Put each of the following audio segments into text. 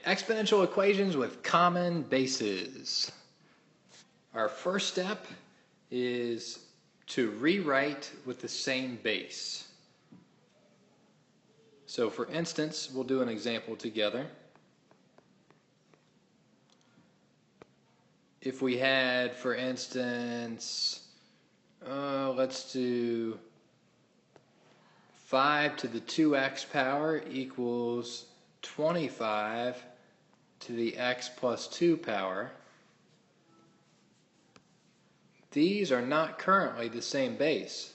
Exponential equations with common bases. Our first step is to rewrite with the same base. So for instance, we'll do an example together. If we had, for instance, let's do 5 to the 2x power equals 25 to the x plus 2 power. These are not currently the same base.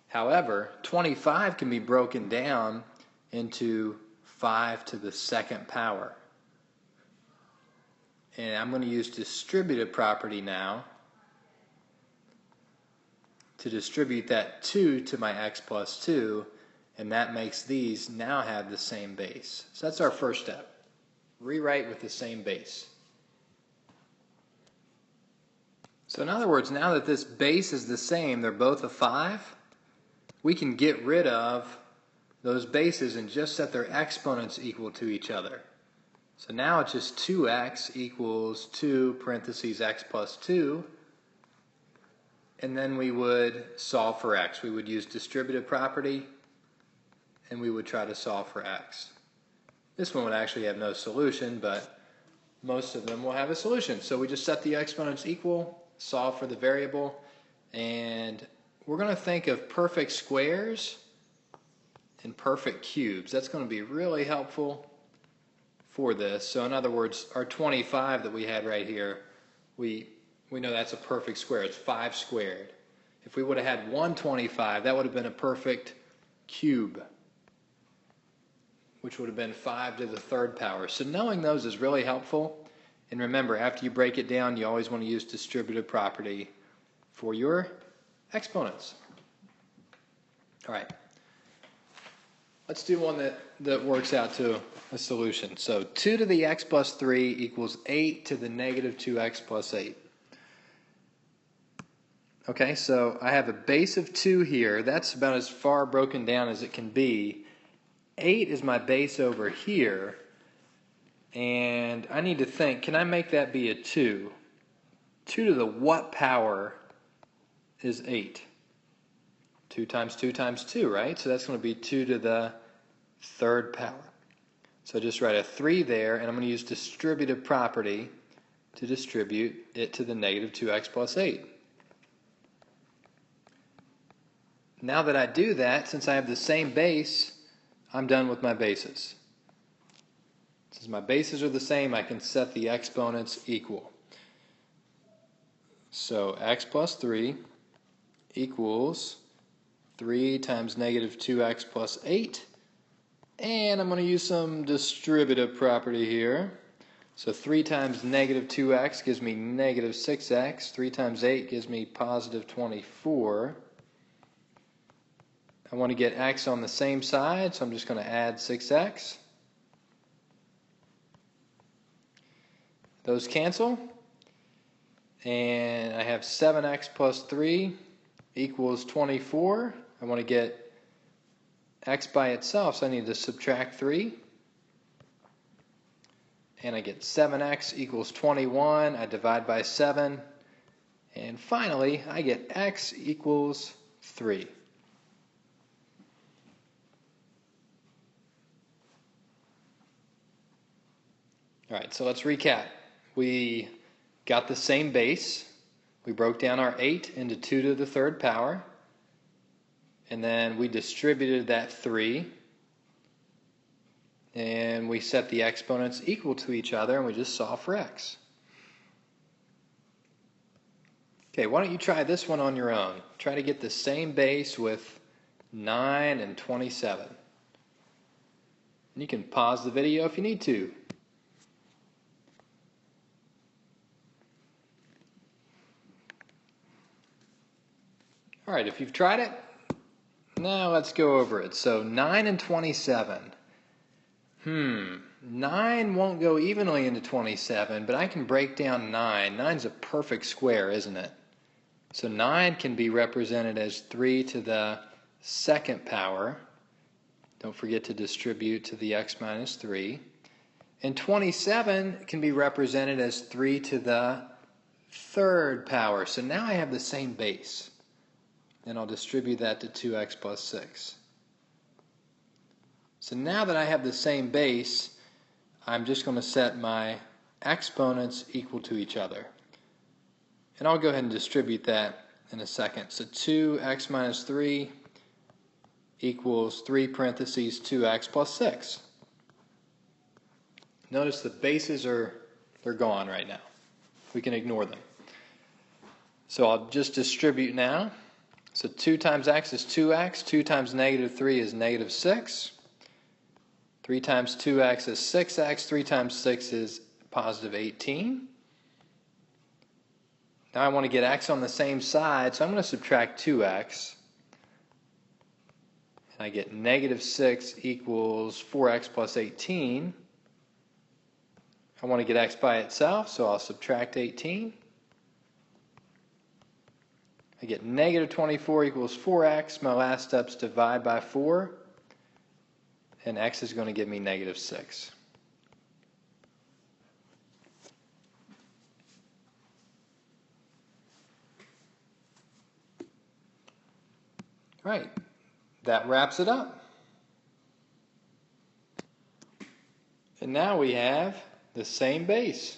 However, 25 can be broken down into 5 to the second power. And I'm going to use distributive property now to distribute that 2 to my x plus 2, and that makes these now have the same base. So that's our first step. Rewrite with the same base. So in other words, now that this base is the same, they're both a 5, we can get rid of those bases and just set their exponents equal to each other. So now it's just 2x equals 2 parentheses x plus 2, and then we would solve for x. We would use distributive property, and we would try to solve for x. This one would actually have no solution, but most of them will have a solution. So we just set the exponents equal, solve for the variable, and we're going to think of perfect squares and perfect cubes. That's going to be really helpful for this. So in other words, our 25 that we had right here, we know that's a perfect square. It's 5 squared. If we would have had 125, that would have been a perfect cube, which would have been 5 to the third power. So knowing those is really helpful. And remember, after you break it down, you always want to use distributive property for your exponents. All right. Let's do one that works out to a solution. So 2 to the x plus 3 equals 8 to the negative 2x plus 8. Okay, so I have a base of 2 here. That's about as far broken down as it can be. 8 is my base over here. And I need to think, can I make that be a 2? 2 to the what power is 8? 2 times 2 times 2, right? So that's going to be 2 to the third power. So just write a 3 there, and I'm going to use distributive property to distribute it to the negative 2x plus 8. Now that I do that, since I have the same base, I'm done with my bases. Since my bases are the same, I can set the exponents equal. So x plus 3 equals 3 times negative 2x plus 8. And I'm going to use some distributive property here. So 3 times negative 2x gives me negative 6x. 3 times 8 gives me positive 24. I want to get x on the same side, so I'm just going to add 6x. Those cancel. And I have 7x plus 3 equals 24. I want to get x by itself, so I need to subtract 3. And I get 7x equals 21. I divide by 7. And finally, I get x equals 3. All right, so let's recap. We got the same base. We broke down our 8 into 2 to the third power. And then we distributed that 3. And we set the exponents equal to each other, and we just solve for x. Okay, why don't you try this one on your own? Try to get the same base with 9 and 27. And you can pause the video if you need to. All right, if you've tried it, now let's go over it. So 9 and 27. 9 won't go evenly into 27, but I can break down 9. 9's a perfect square, isn't it? So 9 can be represented as 3 to the second power. Don't forget to distribute to the x minus 3. And 27 can be represented as 3 to the third power. So now I have the same base. Then I'll distribute that to 2x plus 6. So now that I have the same base, I'm just going to set my exponents equal to each other. And I'll go ahead and distribute that in a second. So 2x minus 3 equals 3 parentheses 2x plus 6. Notice the bases they're gone right now. We can ignore them. So I'll just distribute now. So 2 times x is 2x. 2 times negative 3 is negative 6. 3 times 2x is 6x. 3 times 6 is positive 18. Now I want to get x on the same side, so I'm going to subtract 2x. And I get negative 6 equals 4x plus 18. I want to get x by itself, so I'll subtract 18. I get negative 24 equals 4x. My last step's divide by 4. And x is going to give me negative 6. Right. That wraps it up. And now we have the same base.